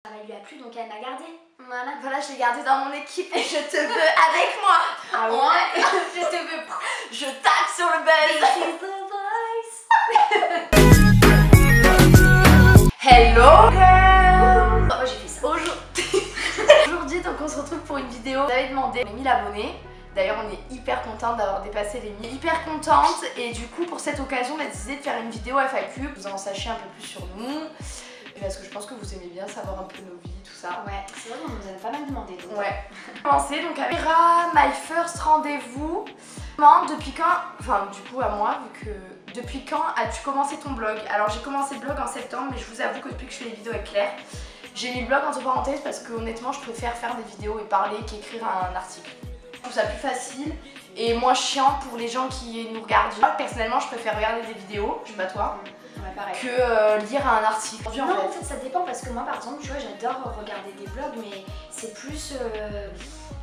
Ça lui a plu donc elle m'a gardée. Voilà, je l'ai gardée dans mon équipe et je te veux avec moi. Ah ouais. Je te veux. Je tape sur le buzz. Hello girls. Moi j'ai fait ça. Aujourd'hui donc on se retrouve pour une vidéo. Vous avez demandé 1000 abonnés. D'ailleurs on est hyper contente d'avoir dépassé les 1000. Hyper contente et du coup pour cette occasion on a décidé de faire une vidéo FAQ. Vous en sachiez un peu plus sur nous. Parce que je pense que vous aimez bien savoir un peu nos vies, tout ça. Ouais, c'est vrai qu'on nous a pas mal demandé. Donc. Ouais. Commencer donc avec My First Rendez-vous. Depuis quand, enfin du coup à moi, vu que depuis quand as-tu commencé ton blog? Alors j'ai commencé le blog en septembre, mais je vous avoue que depuis que je fais les vidéos avec Claire, j'ai mis le blog entre parenthèses parce que honnêtement je préfère faire des vidéos et parler qu'écrire un article. Je trouve ça plus facile et moins chiant pour les gens qui nous regardent. Moi personnellement je préfère regarder des vidéos, je sais pas toi. Ouais, que lire un article. Non, en fait ça dépend parce que moi par exemple, tu vois, j'adore regarder des blogs, mais c'est plus...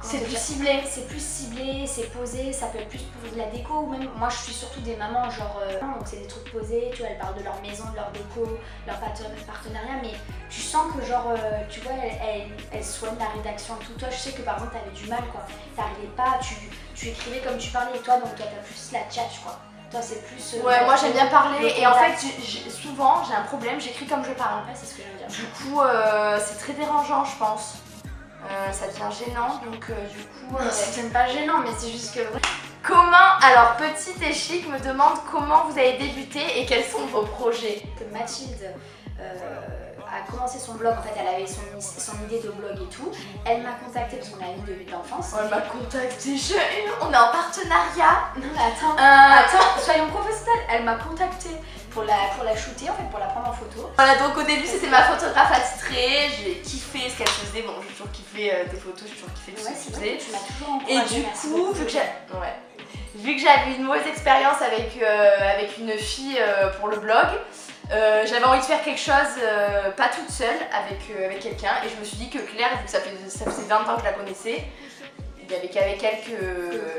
c'est plus ciblé. C'est plus ciblé, c'est posé, ça peut être plus pour de la déco ou même... Moi je suis surtout des mamans genre... donc c'est des trucs posés, tu vois, elles parlent de leur maison, de leur déco, leur partenariat, mais tu sens que genre, tu vois, elles soignent la rédaction et tout. Toi je sais que par exemple t'avais du mal quoi, t'arrivais pas, tu écrivais comme tu parlais et toi, donc toi t'as plus la tchatch quoi. Toi c'est plus... ouais, moi j'aime bien parler et en fait souvent j'ai un problème, j'écris comme je parle. Ouais, c'est ce que je veux dire. Du coup c'est très dérangeant je pense. Ça devient gênant donc du coup... c'est pas gênant mais c'est juste que... Comment, alors Petite et Chic me demande comment vous avez débuté et quels sont vos projets. Mathilde a commencé son blog, en fait elle avait son idée de blog et tout. Elle m'a contactée parce qu'on a une de d'enfance. Elle m'a contactée, on est en partenariat. Non mais attends, soyons professionnels. Elle m'a contactée pour la shooter, en fait pour la prendre en photo. Voilà, donc au début c'était ma photographe attitrée, j'ai kiffé ce qu'elle faisait, bon j'ai toujours kiffé des photos, j'ai toujours kiffé tout ce qu'elle faisait. Tu m'as toujours encouragée. Et du coup, vu que j'avais une mauvaise expérience avec une fille pour le blog, j'avais envie de faire quelque chose, pas toute seule, avec quelqu'un. Et je me suis dit que Claire, vu que ça faisait 20 ans que je la connaissais, il n'y avait qu'avec elle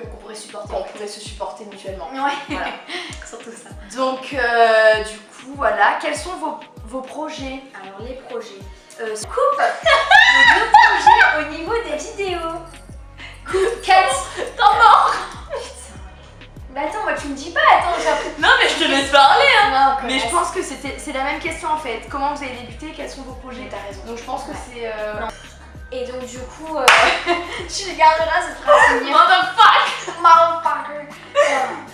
qu'on pourrait se supporter mutuellement. Ouais, voilà. surtout ça. Donc du coup, voilà. Quels sont vos projets? Alors les projets. Coupe nos projets au niveau des vidéos. Coupe 4. T'en mort. Bah attends, moi tu me dis pas, attends, j'ai appris. Non mais je te laisse parler hein. Non, mais je pense que c'est la même question en fait. Comment vous avez débuté? Quels sont vos projets? T'as raison. Donc je pense que c'est... Et donc du coup, tu regarderas cette phrase. Motherfucker.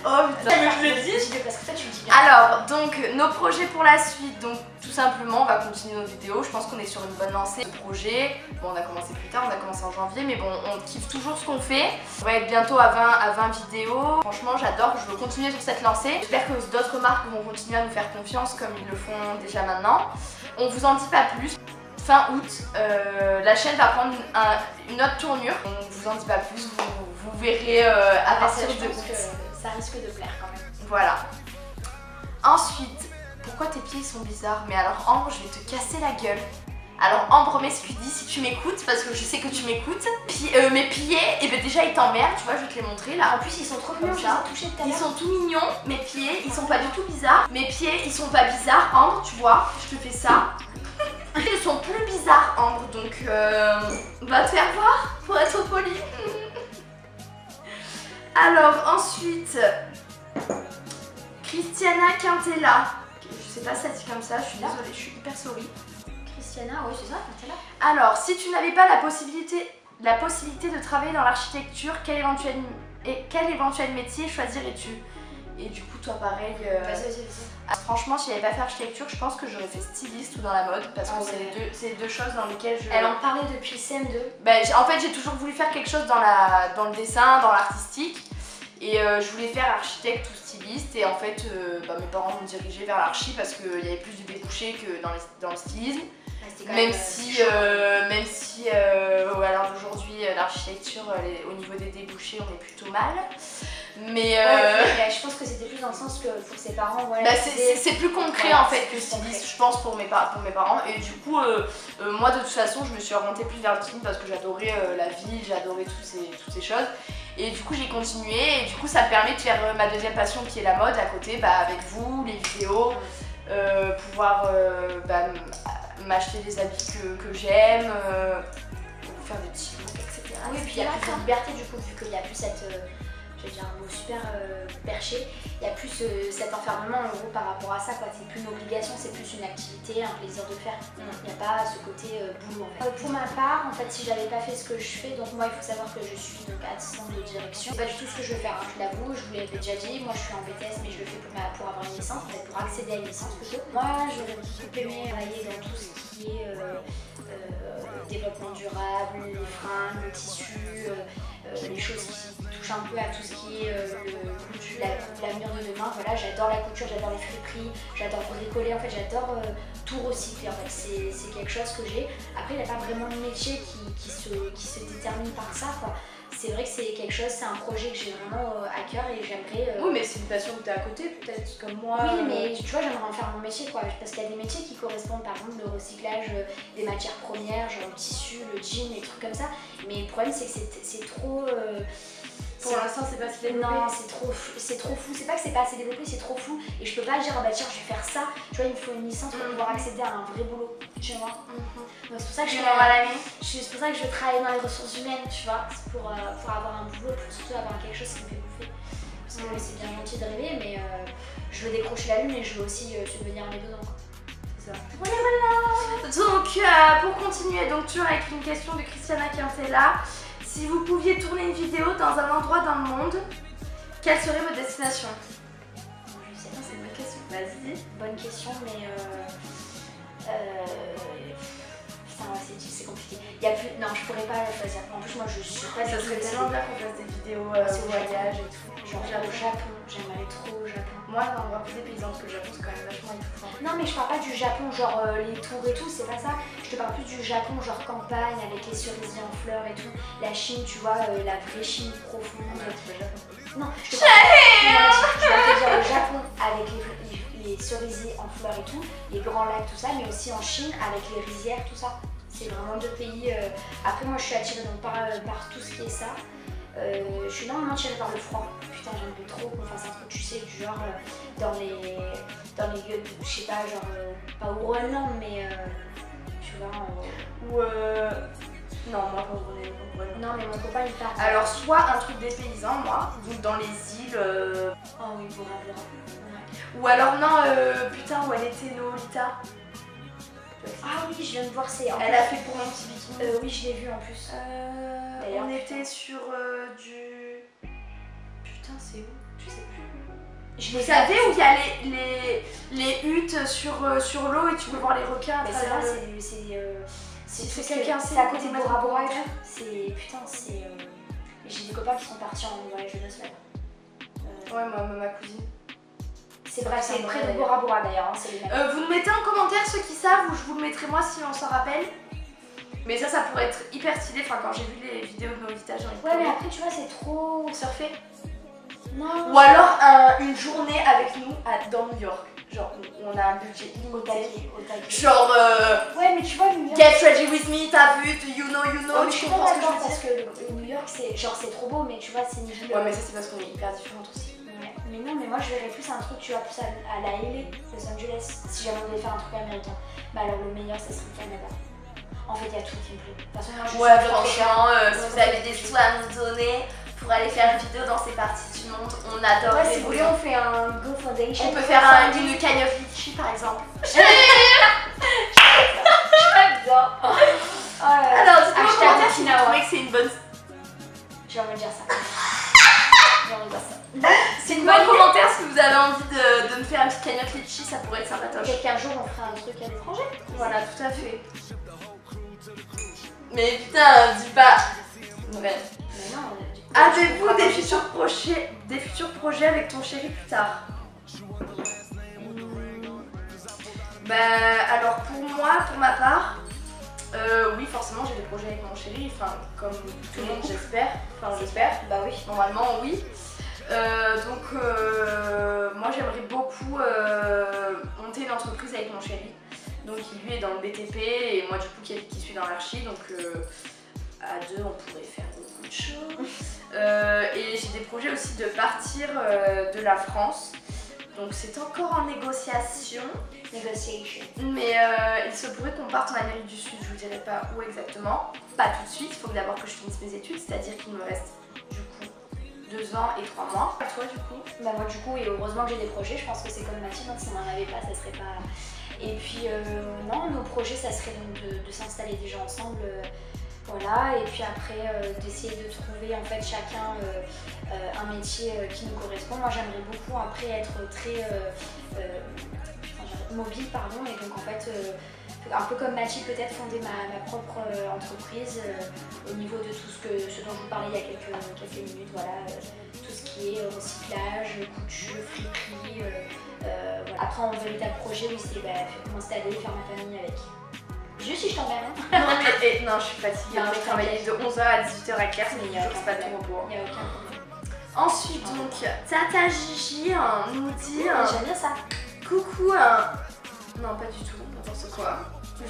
Oh putain, mais je le dis. Parce que toi tu le dis bien. Alors, donc nos projets pour la suite, donc tout simplement on va continuer nos vidéos. Je pense qu'on est sur une bonne lancée de projet. Bon, on a commencé plus tard, on a commencé en janvier, mais bon, on kiffe toujours ce qu'on fait. On va être bientôt à 20 vidéos. Franchement, j'adore, je veux continuer sur cette lancée. J'espère que d'autres marques vont continuer à nous faire confiance comme ils le font déjà maintenant. On vous en dit pas plus. Fin août, la chaîne va prendre une autre tournure. On vous en dit pas plus, vous verrez à partir de août. Ça risque de plaire quand même. Voilà. Ensuite, pourquoi tes pieds sont bizarres? Mais alors Ambre, je vais te casser la gueule. Alors Ambre m'excuse si tu m'écoutes, parce que je sais que tu m'écoutes. Mes pieds, et ben déjà ils t'emmerdent, tu vois, je vais te les montrer là. En plus ils sont trop mignons, je les ai touchés tout à l'heure. Ils sont tout mignons, mes pieds, ils sont pas du tout bizarres. Mes pieds, ils sont pas bizarres, Ambre, tu vois, je te fais ça. Ils sont plus bizarres, Ambre, donc va te faire voir pour être poli. Alors ensuite, Christiana Quintella. Je sais pas si ça dit comme ça, je suis désolée, je suis hyper sorry. Christiana, oui c'est ça, Quintella. Alors, si tu n'avais pas la possibilité de travailler dans l'architecture, quel éventuel métier choisirais-tu? Et du coup, toi pareil. Franchement, si j'avais pas fait architecture, je pense que j'aurais fait styliste ou dans la mode parce que c'est les deux choses dans lesquelles je... Elle en parlait depuis CM2. Ben, en fait, j'ai toujours voulu faire quelque chose dans le dessin, dans l'artistique. Et je voulais faire architecte ou styliste. Et en fait, mes parents m'ont dirigée vers l'archi parce qu'il y avait plus de débouchés que dans le stylisme. Même si à l'heure d'aujourd'hui, l'architecture, au niveau des débouchés, on est plutôt mal. Mais je pense que c'était plus dans le sens que pour ses parents, voilà, c'est plus concret en fait que styliste, je pense, pour mes parents. Et du coup, moi de toute façon, je me suis orientée plus vers le stylisme parce que j'adorais la ville, j'adorais toutes ces choses. Et du coup, j'ai continué et du coup, ça me permet de faire ma deuxième passion qui est la mode à côté, avec vous, les vidéos, pouvoir m'acheter des habits que j'aime, faire des petits looks, etc. Oui, et puis il y a plus de liberté du coup, vu qu'il n'y a plus cette. Je vais dire un mot super perché, il y a plus cet enfermement en gros par rapport à ça, quoi. C'est plus une obligation, c'est plus une activité, un plaisir de faire. Il n'y a pas ce côté boulot en fait. Pour ma part, en fait, si j'avais pas fait ce que je fais, donc moi il faut savoir que je suis donc assistante de direction. C'est pas du tout ce que je veux faire, hein, je l'avoue, je vous l'avais déjà dit, moi je suis en BTS mais je le fais pour avoir une licence, en fait, pour accéder à une licence plutôt. Moi j'aurais beaucoup aimé travailler dans tout ce qui est développement durable, les fringues, le tissu, les choses qui touchent un peu à tout ce qui est l'avenir de demain. Voilà, j'adore la couture, j'adore les friperies, j'adore bricoler, en fait j'adore tout recycler, en fait c'est quelque chose que j'ai. Après il n'y a pas vraiment de métier qui se détermine par ça, quoi. C'est vrai que c'est quelque chose, c'est un projet que j'ai vraiment à cœur et j'aimerais... Oui, mais c'est une passion que tu as à côté, peut-être, comme moi. Oui, mais tu vois, j'aimerais en faire mon métier, quoi. Parce qu'il y a des métiers qui correspondent, par exemple, le recyclage des matières premières, genre le tissu, le jean, des trucs comme ça. Mais le problème, c'est que c'est trop... Pour l'instant, c'est pas assez développé. Non, c'est trop fou. C'est pas que c'est pas assez développé, c'est trop fou. Et je peux pas dire, oh bah tiens, je vais faire ça. Tu vois, il me faut une licence pour pouvoir accéder à un vrai boulot chez moi. Donc c'est pour ça que c'est pour ça que je travaille dans les ressources humaines, tu vois. C'est pour avoir un boulot, pour surtout avoir quelque chose qui me fait bouffer. Parce que c'est bien gentil de rêver, mais je veux décrocher la lune et je veux aussi subvenir à mes besoins. C'est ça. Voilà, voilà. Donc, pour continuer, donc toujours avec une question de Christiana Quintella. Si vous pouviez tourner une vidéo dans un endroit dans le monde, quelle serait votre destination? Je sais pas, c'est une bonne question. Vas-y. Bonne question, mais putain, c'est compliqué. Il y a plus... Non, je pourrais pas choisir. En plus, moi, je suis pas... Ça serait tellement bien qu'on fasse des vidéos voyage et tout. Genre au Japon, j'aimerais trop au Japon. Moi, un endroit plus dépaysant que le Japon, c'est quand même vachement étouffant. Non, mais je parle pas du Japon, genre les tours et tout, c'est pas ça. Je te parle plus du Japon, genre campagne, avec les cerisiers en fleurs et tout. La Chine, tu vois, la vraie Chine profonde. Non, je te parle te dire le Japon avec les cerisiers en fleurs et tout, les grands lacs, tout ça, mais aussi en Chine avec les rizières, tout ça. C'est vraiment deux pays. Après, moi, je suis attirée donc, par tout ce qui est ça. Je suis énormément attirée par le froid. Putain, j'aimerais trop qu'on fasse un truc, tu sais, du genre dans les lieux, je sais pas, genre pas au Groenland, mais tu vois. Ou non, moi pas au Groenland. Non, mais mon copain il part. Alors, soit un truc dépaysant, moi, donc dans les îles. Oh oui, Bora Bora. Ouais. Ou alors, non, putain, où elle était, Nolita. Ah oui, je viens de voir, c'est. Elle a fait pour mon petit bikini. Oui, je l'ai vu en plus. On était sur du. Putain, c'est où? Je sais plus. Vous savez où il y a les huttes sur l'eau et tu peux voir les requins. Mais ça, c'est quelqu'un, c'est à côté de Bora Bora et tout. C'est. Putain, c'est. J'ai des copains qui sont partis en voyage de 2 semaines. Ouais, moi, ma cousine. C'est vrai, c'est près de Bora Bora d'ailleurs. Hein, vous nous mettez en commentaire ceux qui savent, ou je vous le mettrai moi si on s'en rappelle. Mais ça pourrait être hyper stylé. Enfin, quand j'ai vu les vidéos de Nolita, j'ai envie de ouais, mais après, tu vois, c'est trop. Surfer. Non. Ou alors une journée avec nous dans New York. Genre, on a un budget illimité. Genre, ouais, mais tu vois, New York. Get ready with me, t'as vu, you know. Oh, je suis pas d'accord parce que New York, c'est genre, c'est trop beau, mais tu vois, c'est une ville. Ouais, mais ça, c'est parce qu'on est hyper différentes aussi. Ouais, mais non, mais moi, je verrais plus un truc, tu vois, plus à la LA, Los Angeles, si jamais on devait faire un truc américain. Bah, alors, le meilleur, ça serait le Canada. En fait, il y a tout qui me plaît. De toute façon, moi, ouais, franchement, si vous avez des sous à nous donner pour aller faire une vidéo dans ces parties du monde, on adore. Ouais, si vous voulez, on fait un Go Foundation. On peut faire une Kind of Litchi par exemple. J'adore. Alors, dites-moi en commentaire si vous trouvez que c'est une bonne. Je vais dire ça. C'est une bonne commentaire si vous avez envie de me faire un petit Kind of Litchi, ça pourrait être sympatoche. Peut-être qu'un jour on fera un truc à l'étranger. Voilà, tout à fait. Mais putain, dis pas. Ouais. Mais non, avez-vous des futurs projets avec ton chéri plus tard? Bah alors pour ma part, oui forcément j'ai des projets avec mon chéri, enfin comme tout le monde j'espère, bah oui, normalement oui. Donc moi j'aimerais beaucoup monter une entreprise avec mon chéri. Donc il lui est dans le BTP et moi du coup qui suis dans l'archi, donc à deux on pourrait faire beaucoup de choses. Et j'ai des projets aussi de partir de la France Donc c'est encore en négociation. Negotiation. Mais il se pourrait qu'on parte en Amérique du Sud, je vous dirai pas où exactement. Pas tout de suite, il faut d'abord que je finisse mes études, c'est-à-dire qu'il me reste du coup 2 ans et 3 mois. Et toi du coup? Bah moi du coup, et heureusement que j'ai des projets, je pense que c'est comme Mathilde, hein, si on n'en avait pas, ça serait pas... Et puis non, nos projets, ça serait donc de s'installer déjà ensemble, voilà, et puis après d'essayer de trouver en fait chacun un métier qui nous correspond. Moi j'aimerais beaucoup après être très mobile, pardon, et donc en fait un peu comme Mathilde, peut-être fonder ma propre entreprise au niveau de tout ce dont je vous parlais il y a quelques minutes, voilà, tout ce qui est recyclage, couture, friperie, voilà. Après en véritable projet, oui, c'est m'installer, faire ma famille avec. Juste si je t'emmerde. Non, je suis fatiguée, Non, je travaillais de 11h à 18h à Claire, mais c'est pas tout repos. Il n'y a aucun problème. Ensuite donc, Tata Gigi nous dit... J'aime bien ça. Coucou, non pas du tout, n'importe quoi.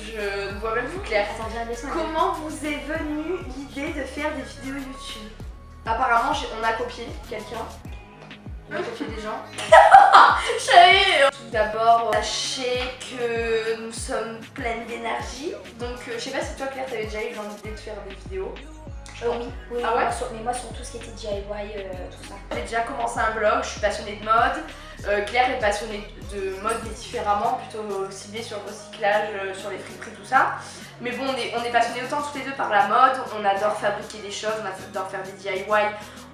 Je ne vois même plus clair. Attends, viens, laisse-moi. Comment vous est venue l'idée de faire des vidéos YouTube? Apparemment, on a copié quelqu'un. On a copié des gens. Tout d'abord, sachez que nous sommes pleines d'énergie. Donc, je sais pas si toi, Claire, t'avais déjà eu l'idée de faire des vidéos. Oui, ah ouais? mais moi sur tout ce qui était DIY, tout ça. J'ai déjà commencé un blog, je suis passionnée de mode. Claire est passionnée de mode mais différemment, plutôt ciblée sur le recyclage, sur les friperies, tout ça. Mais bon, on est passionnés autant tous les deux par la mode, on adore fabriquer des choses, on adore faire des DIY,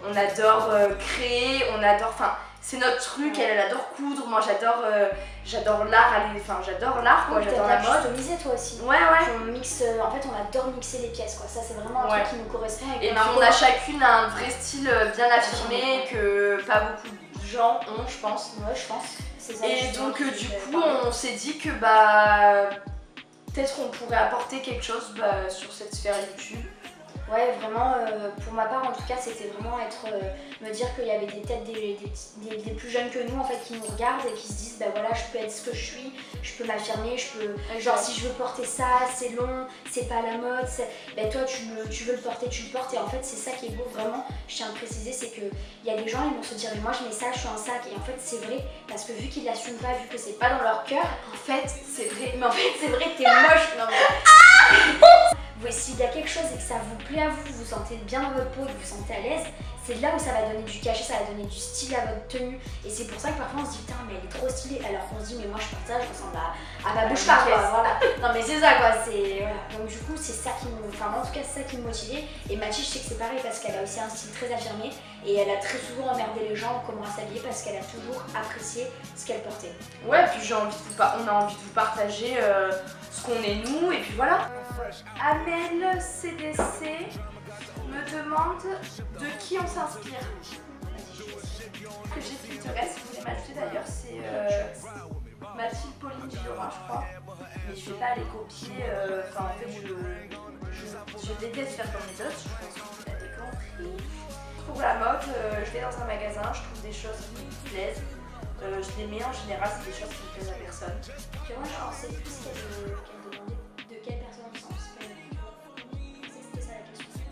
on adore créer, on adore... Enfin, c'est notre truc, elle adore coudre, moi j'adore l'art, j'adore l'art quoi, j'adore la mode. Customiser toi aussi. Ouais. On mixe, en fait on adore mixer les pièces quoi, ça c'est vraiment un truc qui nous correspond. Et puis on a chacune un vrai style bien affirmé que pas beaucoup de gens ont, je pense. Ouais, je pense. Ça, et donc du coup on s'est dit que peut-être qu'on pourrait apporter quelque chose sur cette sphère YouTube. Ouais, vraiment, pour ma part en tout cas, c'était vraiment me dire qu'il y avait des têtes des plus jeunes que nous en fait qui nous regardent et qui se disent bah voilà, je peux être ce que je suis, je peux m'affirmer, je peux, genre si je veux porter ça, c'est long, c'est pas la mode, bah toi tu veux le porter, tu le portes et en fait c'est ça qui est beau vraiment, je tiens à le préciser, c'est que il y a des gens ils vont se dire mais moi je mets ça, je suis un sac et en fait c'est vrai parce que vu qu'ils l'assument pas, vu que c'est pas dans leur cœur, en fait c'est vrai, mais en fait c'est vrai t'es moche, non mais... S'il y a quelque chose et que ça vous plaît à vous, vous vous sentez bien dans votre peau et que vous vous sentez à l'aise, c'est là où ça va donner du cachet, ça va donner du style à votre tenue. Et c'est pour ça que parfois on se dit putain mais elle est trop stylée, alors qu'on se dit mais moi je porte ça, je ressemble à ma bouche pas quoi, voilà. Non mais c'est ça quoi, c'est... Voilà. Donc du coup c'est ça qui me... Enfin moi en tout cas c'est ça qui me motivait. Et Mathilde je sais que c'est pareil parce qu'elle a aussi un style très affirmé et elle a très souvent emmerdé les gens comment s'habiller parce qu'elle a toujours apprécié ce qu'elle portait. Ouais, puis on a envie de vous partager ce qu'on est nous et puis voilà. Amel CDC me demande de qui on s'inspire. Que j'ai Pinterest, vous voulez m'ajouter d'ailleurs, c'est Mathilde Pauline Gillorin je crois. Mais je vais pas les copier, enfin en fait je déteste faire comme les autres, je pense que vous l'avez compris. Pour la mode, je vais dans un magasin, je trouve des choses qui me plaisent. Je les mets en général, c'est des choses qui me plaisent à personne. Tu vois, je pensais plus qu'elle demandait de quelle personne on s'inspire. C'était ça la question.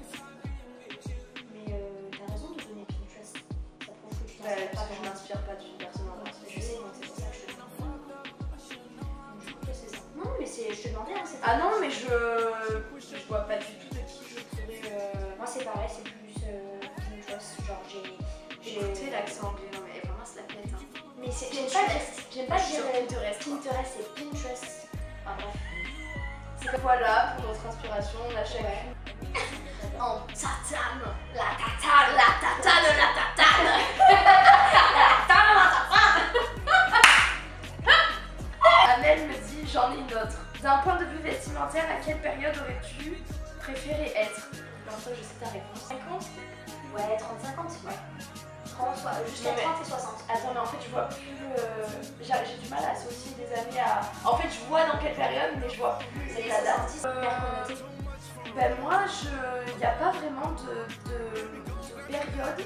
Mais t'as raison de donner Pinterest. Ça prouve que tu t'inspires pas. Je m'inspire pas d'une personne en particulier. Je sais, donc c'est pour ça que je te demande. Du coup, c'est ça. Non, mais je te demandais, hein, c'est ah non, mais je vois pas du tout de qui je pourrais. Moi, c'est pareil, c'est plus Pinterest. Genre, j'ai écouté l'accent anglais, non mais vraiment, c'est la pète. Hein. Mais j'aime pas dire Pinterest, c'est Pinterest. Enfin bref. C'est comme voilà, pour notre inspiration, on a chacune. En tatane, la tatane, la tatane, la tatane. Amel me dit, j'en ai une autre. D'un point de vue vestimentaire, à quelle période aurais-tu préféré être? Bientôt, je sais ta réponse. 50? Ouais, 30-50, ouais. Jusqu'à 30 et 60. Attends, mais en fait, je vois plus. J'ai du mal à associer des années à. En fait, je vois dans quelle période, mais je vois plus C'est les la date. 70, Ben, moi, il n'y a pas vraiment de période.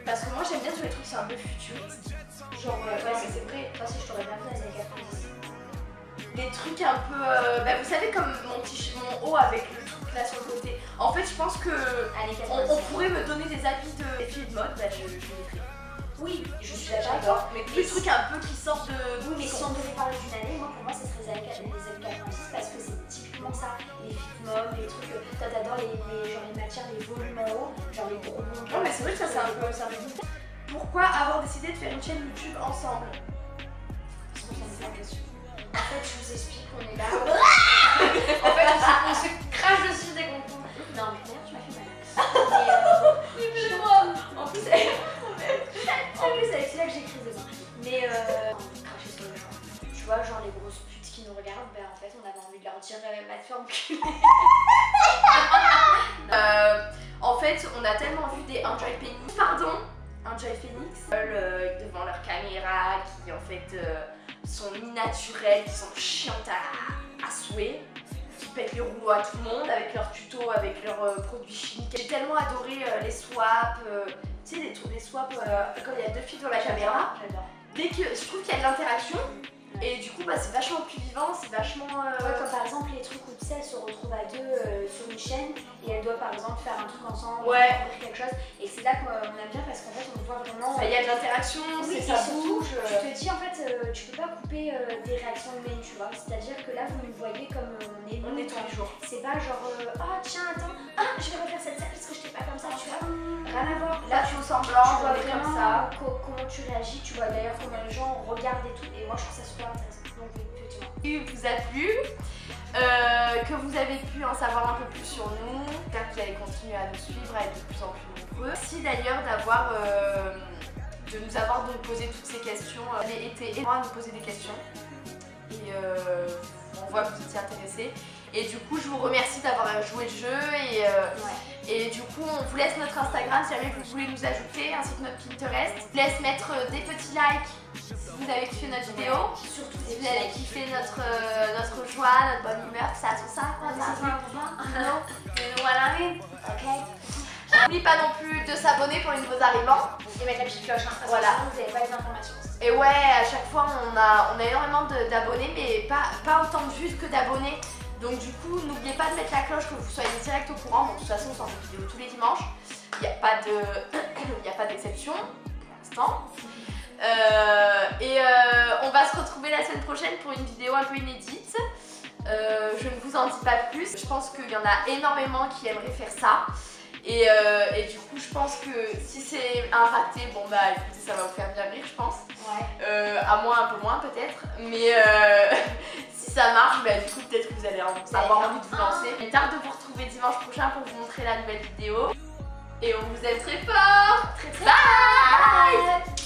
Parce que moi, j'aime bien tous les trucs, c'est un peu futuriste. Genre, ouais, c'est vrai. Toi aussi, je t'aurais bien vu dans les années 90. Des trucs un peu. Ben, vous savez, comme mon haut avec le truc là sur le côté. En fait, je pense que on pourrait me donner des habits de filles de mode, ben, je les ferai. Oui, je suis d'accord avec toi. Mais plus trucs un peu qui sortent de. Oui, mais si on devait parler d'une année, moi pour moi ça serait les années 86 parce que c'est typiquement ça, les fitmom, les trucs, toi t'adores genre les matières, les volumes en haut, genre les gros bonbons. Non mais c'est vrai que ça c'est un peu Pourquoi avoir décidé de faire une chaîne YouTube ensemble? Parce qu'on s'aime bien dessus. En fait, je vous explique qu'on est là. En fait, on se crache dessus dès qu'on peut. Non, mais d'ailleurs, tu m'as fait mal. Mais moi en plus, C'est avec celui-là que j'écris demain. Mais cracher sur les gens. Tu vois, genre les grosses putes qui nous regardent, ben en fait, on avait envie de leur dire va te faire enculer. En fait, on a tellement vu des Enjoy Phoenix, Enjoy Phoenix, devant leur caméra, qui en fait sont mi-naturelles, qui sont chiantes à souhait, qui pètent les rouleaux à tout le monde avec leurs tutos, avec leurs produits chimiques. J'ai tellement adoré les swaps, tu sais, les swaps quand il y a deux filles dans la caméra. J'adore. Dès que je trouve qu'il y a de l'interaction, et du coup, bah, c'est vachement plus vivant, c'est vachement. Ouais, comme par exemple les trucs où tu sais, elles se retrouvent à deux sur une chaîne et elles doivent par exemple faire un truc ensemble, ouais, découvrir quelque chose. Et c'est là qu'on aime bien parce qu'en fait on voit vraiment. Il y a de l'interaction, oui, ça surtout, bouge. Tu te dis en fait, tu peux pas couper des réactions humaines, tu vois. C'est-à-dire que là vous nous voyez comme on est tous les jours. C'est pas genre ah tiens, attends, je vais refaire cette scène parce que je t'ai pas comme ça, tu vois. Rien à voir. Là tu fais semblant, tu vois vraiment comme ça. Comment tu réagis, tu vois d'ailleurs comment les gens regardent et tout. Et moi je trouve ça super intéressant. Donc effectivement. Il vous a plu, que vous avez pu en savoir un peu plus sur nous, j'espère que vous allez continuer à nous suivre, à être de plus en plus nombreux. Merci d'ailleurs de nous avoir donc posé toutes ces questions. Vous avez été énormément à nous poser des questions et on voit que vous étiez intéressés. Et du coup, je vous remercie d'avoir joué le jeu et du coup, on vous laisse notre Instagram si jamais vous voulez nous ajouter, ainsi que notre Pinterest. Je vous laisse mettre des petits likes si vous avez kiffé notre vidéo. Surtout si vous avez kiffé notre joie, notre bonne humeur, tout ça, Non, mais nous voilà. Ok. N'oubliez pas non plus de s'abonner pour les nouveaux arrivants. Et mettre la petite cloche, hein, parce que Voilà. sinon vous n'avez pas les informations. Et ouais, à chaque fois on a énormément d'abonnés, mais pas autant de vues que d'abonnés. Donc du coup, n'oubliez pas de mettre la cloche, que vous soyez direct au courant. Bon, de toute façon, on sort des vidéos tous les dimanches. Il n'y a pas d'exception pour l'instant. On va se retrouver la semaine prochaine pour une vidéo un peu inédite. Je ne vous en dis pas plus. Je pense qu'il y en a énormément qui aimeraient faire ça. Et du coup, je pense que si c'est un raté, bon bah écoutez, ça va vous faire bien rire, je pense. Ouais. À moi, un peu moins peut-être. Mais si ça marche, bah, du coup, peut-être que vous allez avoir envie de vous lancer. J'ai hâte de vous retrouver dimanche prochain pour vous montrer la nouvelle vidéo. Et on vous aime très fort. Très Bye.